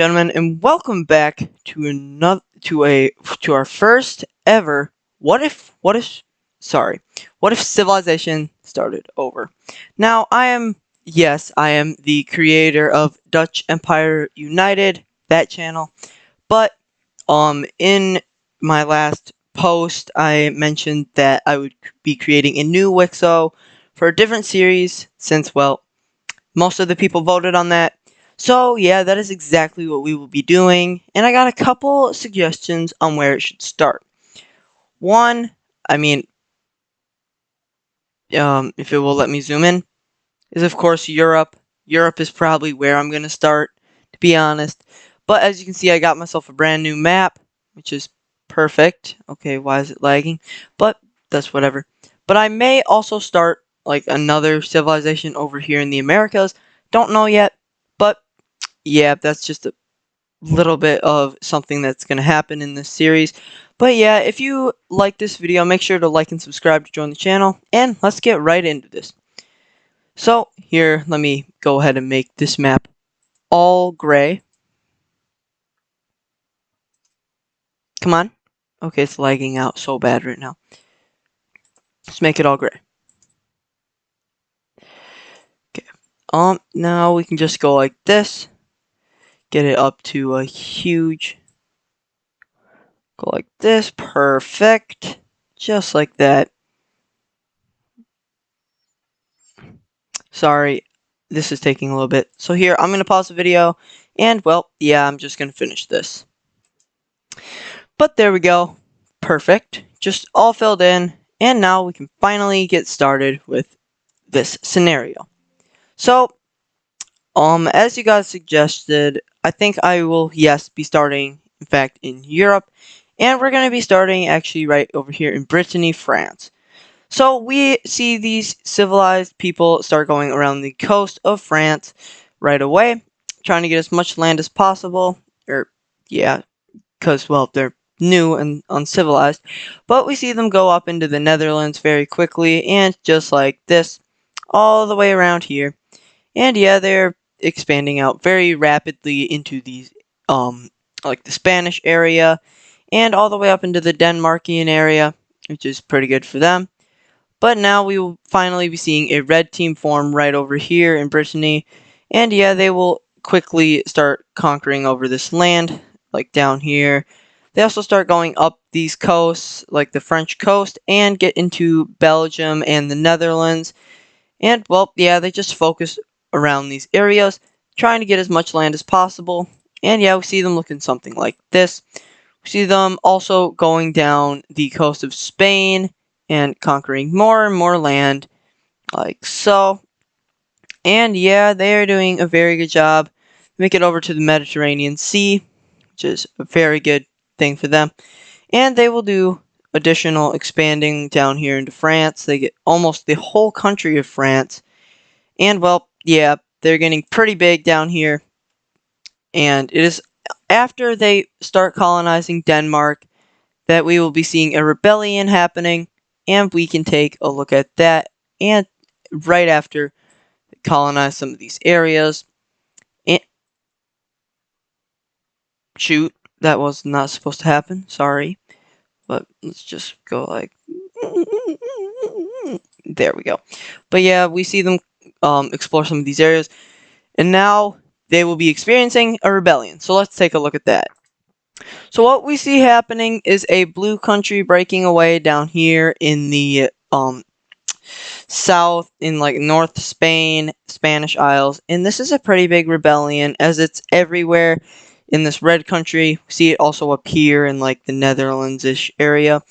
Gentlemen, and welcome back to our first ever what if civilization started over. Now I am the creator of Dutch Empire United, that channel, but in my last post I mentioned that I would be creating a new Wixo for a different series since, well, most of the people voted on that. So yeah, that is exactly what we will be doing, and I got a couple suggestions on where it should start. One, I mean, if it will let me zoom in, is of course Europe. Europe is probably where I'm going to start, to be honest. But as you can see, I got myself a brand new map, which is perfect. Okay, why is it lagging? But that's whatever. But I may also start like another civilization over here in the Americas. Don't know yet, but yeah, that's just a little bit of something that's going to happen in this series. But yeah, if you like this video, make sure to like and subscribe to join the channel, and let's get right into this. So here, let me go ahead and make this map all gray. Come on. Okay, it's lagging out so bad right now. Let's make it all gray. Okay. Now we can just go like this. Get it up to a huge. Go like this. Perfect. Just like that. Sorry, this is taking a little bit. So here, I'm going to pause the video, and well, yeah, I'm just going to finish this. But there we go. Perfect. Just all filled in, and now we can finally get started with this scenario. So, as you guys suggested, I think I will, yes, be starting, in fact, in Europe, and we're going to be starting actually right over here in Brittany, France. So we see these civilized people start going around the coast of France right away, trying to get as much land as possible. Yeah, because, well, they're new and uncivilized. But we see them go up into the Netherlands very quickly, and just like this, all the way around here. And yeah, they're expanding out very rapidly into these, like the Spanish area, and all the way up into the Denmarkian area, which is pretty good for them. But now we will finally be seeing a red team form right over here in Brittany. And yeah, they will quickly start conquering over this land, like down here. They also start going up these coasts, like the French coast, and get into Belgium and the Netherlands. And, well, yeah, they just focus around these areas, trying to get as much land as possible. And yeah, we see them looking something like this. We see them also going down the coast of Spain and conquering more and more land, like so. And yeah, they are doing a very good job. Make it over to the Mediterranean Sea, which is a very good thing for them. And they will do additional expanding down here into France. They get almost the whole country of France. And, well, yeah, they're getting pretty big down here. And it is after they start colonizing Denmark that we will be seeing a rebellion happening, and we can take a look at that. And right after they colonize some of these areas, and shoot, that was not supposed to happen, sorry, but let's just go like there we go. But yeah, we see them explore some of these areas, and now they will be experiencing a rebellion. So let's take a look at that. So what we see happening is a blue country breaking away down here in the south, in like North Spain, Spanish Isles, and this is a pretty big rebellion as it's everywhere in this red country. We see it also up here in like the Netherlands-ish area.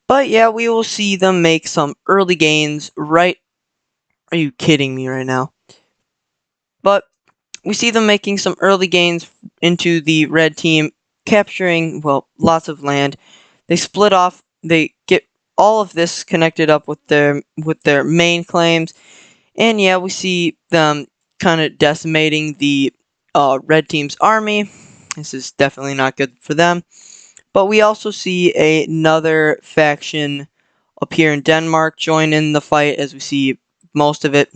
But yeah, we will see them make some early gains right. Are you kidding me right now? But we see them making some early gains into the red team, capturing, well, lots of land. They split off. They get all of this connected up with their main claims, and yeah, we see them kind of decimating the red team's army. This is definitely not good for them. But we also see another faction up here in Denmark join in the fight, as we see most of it.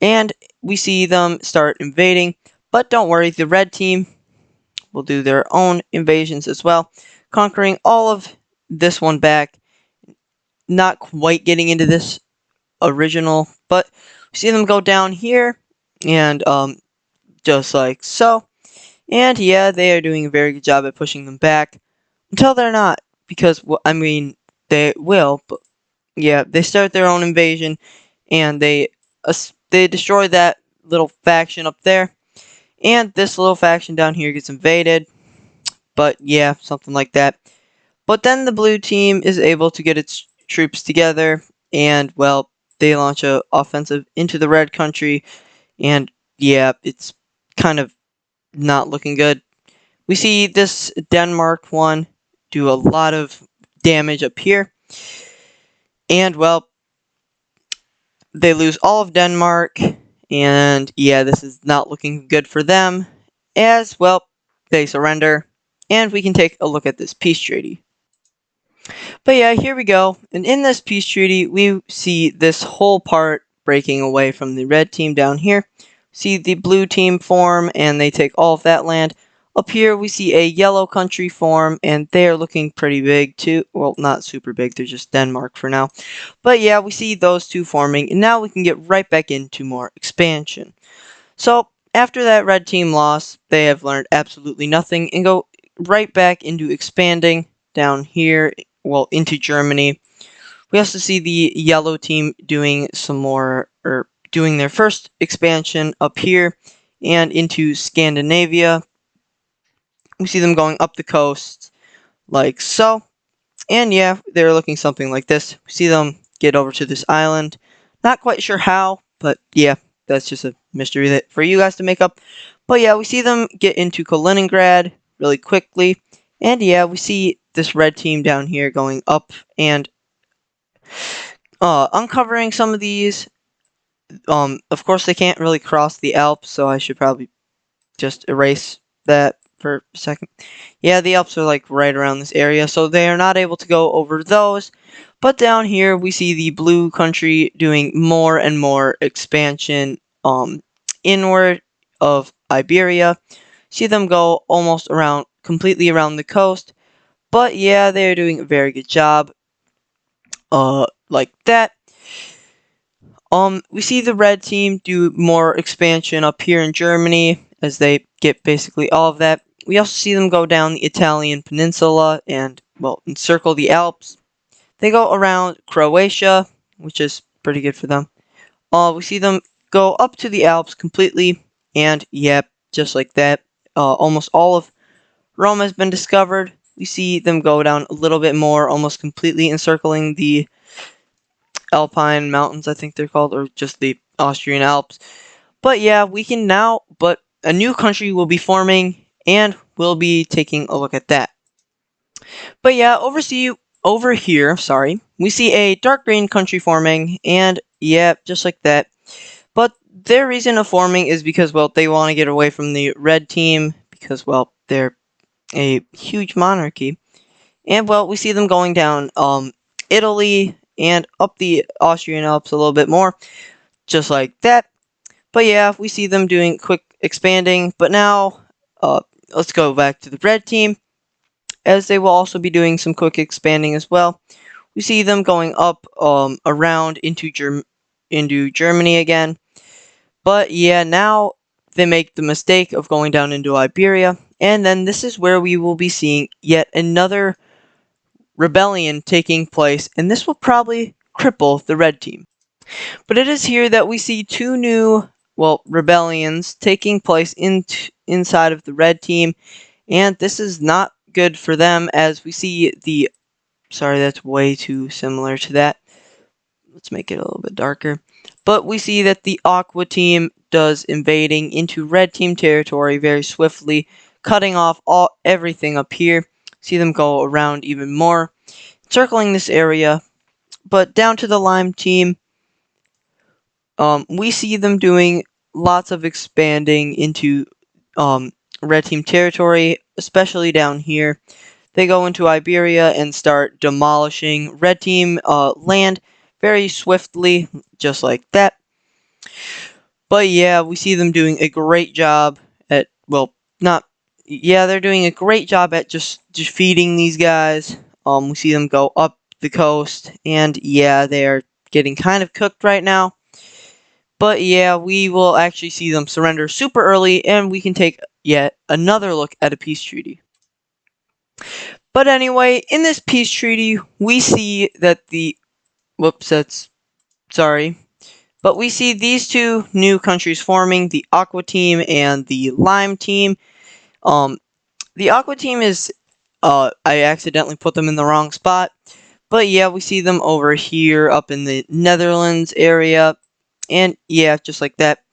And we see them start invading, but don't worry, the red team, will do their own invasions as well, conquering all of this one back. Not quite getting into this original, but we see them go down here, and just like so. And yeah, they are doing a very good job at pushing them back until they're not, because I mean they will, but yeah, they start their own invasion, and they destroy that little faction up there, and this little faction down here gets invaded. But yeah, something like that. But then the blue team is able to get its troops together, and well, they launch a offensive into the red country, and yeah, it's kind of not looking good. We see this Denmark one do a lot of damage up here, and well, they lose all of Denmark, and yeah, this is not looking good for them, as well, they surrender, and we can take a look at this peace treaty. But yeah, here we go. And in this peace treaty, we see this whole part breaking away from the red team down here. See the blue team form, and they take all of that land. Up here, we see a yellow country form, and they're looking pretty big too. Well, not super big, they're just Denmark for now. But yeah, we see those two forming, and now we can get right back into more expansion. So, after that red team loss, they have learned absolutely nothing, and go right back into expanding down here, well, into Germany. We also see the yellow team doing some more, or doing their first expansion up here and into Scandinavia. We see them going up the coast like so. And yeah, they're looking something like this. We see them get over to this island. Not quite sure how, but yeah, that's just a mystery that for you guys to make up. But yeah, we see them get into Kaliningrad really quickly. And yeah, we see this red team down here going up and uncovering some of these. Of course, they can't really cross the Alps, so I should probably just erase that for a second. Yeah, the Alps are like right around this area, so they are not able to go over those. But down here, we see the blue country doing more and more expansion inward of Iberia. See them go almost around, completely around the coast. But yeah, they are doing a very good job. Like that. We see the red team do more expansion up here in Germany as they get basically all of that. We also see them go down the Italian peninsula and, well, encircle the Alps. They go around Croatia, which is pretty good for them. We see them go up to the Alps completely, and yep, just like that. Almost all of Rome has been discovered. We see them go down a little bit more, almost completely encircling the Alpine Mountains, I think they're called, or just the Austrian Alps. But yeah, we can now, but a new country will be forming, and we'll be taking a look at that. But yeah, over here, sorry, we see a dark green country forming, and yeah, just like that. But their reason of forming is because, well, they want to get away from the red team, because, well, they're a huge monarchy. And, well, we see them going down Italy and up the Austrian Alps a little bit more, just like that. But yeah, we see them doing quick expanding. But now, let's go back to the red team, as they will also be doing some quick expanding as well. We see them going up around into Germany again. But yeah, now they make the mistake of going down into Iberia, and then this is where we will be seeing yet another rebellion taking place, and this will probably cripple the red team. But it is here that we see two new, well, rebellions taking place inside of the red team, and this is not good for them, as we see the, sorry, that's way too similar to that. Let's make it a little bit darker. But we see that the Aqua team does invading into red team territory very swiftly, cutting off everything up here. See them go around even more, circling this area. But down to the Lime team, we see them doing lots of expanding into red team territory, especially down here. They go into Iberia and start demolishing red team land very swiftly, just like that. But yeah, we see them doing a great job at, well, not yeah, they're doing a great job at just defeating these guys. We see them go up the coast, and yeah, they are getting kind of cooked right now. But yeah, we will actually see them surrender super early, and we can take yet another look at a peace treaty. But anyway, in this peace treaty, we see that sorry. But we see these two new countries forming, the Aqua Team and the Lime Team. The Aqua Team is, I accidentally put them in the wrong spot. But yeah, we see them over here up in the Netherlands area. And yeah, just like that.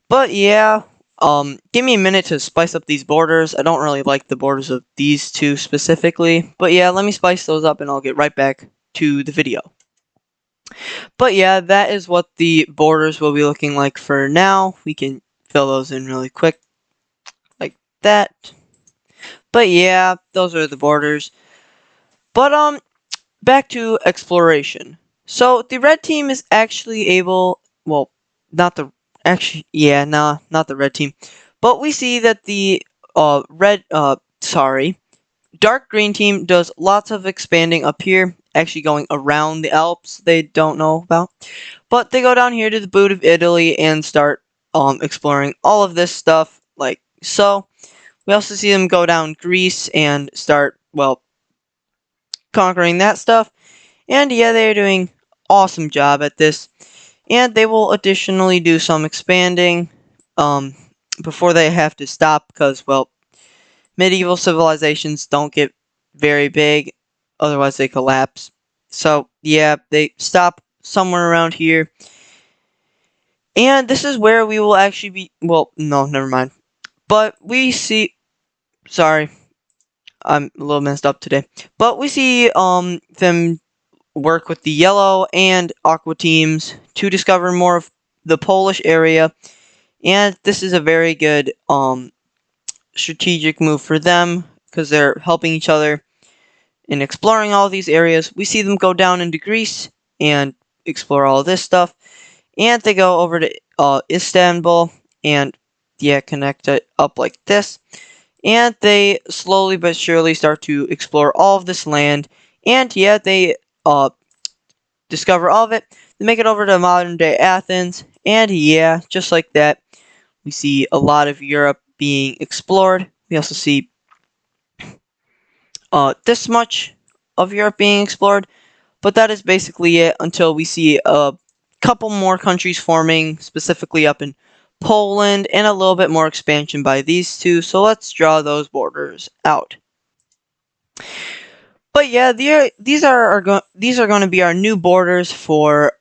But yeah, give me a minute to spice up these borders. I don't really like the borders of these two specifically. But yeah, let me spice those up and I'll get right back to the video. But yeah, that is what the borders will be looking like for now. We can fill those in really quick, like that. But yeah, those are the borders. But back to exploration. So the red team is actually able, well, not the red team. But we see that the dark green team does lots of expanding up here, actually going around the Alps they don't know about. But they go down here to the boot of Italy and start exploring all of this stuff like so. We also see them go down Greece and start, well, conquering that stuff. And yeah, they're doing awesome job at this. And they will additionally do some expanding before they have to stop because, well, medieval civilizations don't get very big, otherwise they collapse. So yeah, they stop somewhere around here. And this is where we will actually be, well, no, never mind. But we see, sorry, I'm a little messed up today. But we see them work with the yellow and aqua teams to discover more of the Polish area. And this is a very good strategic move for them because they're helping each other in exploring all these areas. We see them go down into Greece and explore all this stuff. And they go over to Istanbul and yeah, connect it up like this. And they slowly but surely start to explore all of this land. And yeah, they discover all of it. They make it over to modern day Athens. And yeah, just like that, we see a lot of Europe being explored. We also see this much of Europe being explored. But that is basically it until we see a couple more countries forming, specifically up in Poland, and a little bit more expansion by these two. So let's draw those borders out. But yeah, these are going to be our new borders for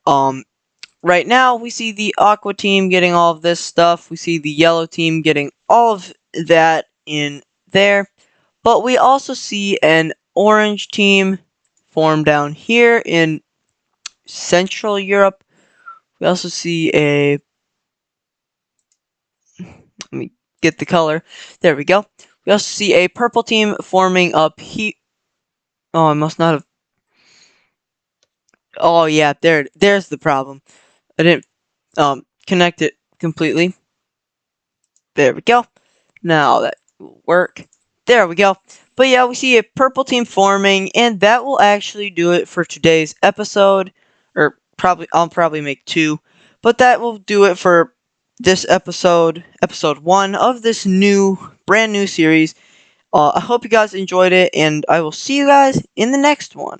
right now. We see the aqua team getting all of this stuff. We see the yellow team getting all of that in there. But we also see an orange team form down here in Central Europe. We also see a, let me get the color. There we go. We also see a purple team forming up here. Oh, I must not have. Oh yeah, there's the problem. I didn't connect it completely. There we go. Now that will work. There we go. But yeah, we see a purple team forming, and that will actually do it for today's episode. Or I'll probably make 2, but that will do it for this episode 1 of this brand new series. I hope you guys enjoyed it, and I will see you guys in the next one.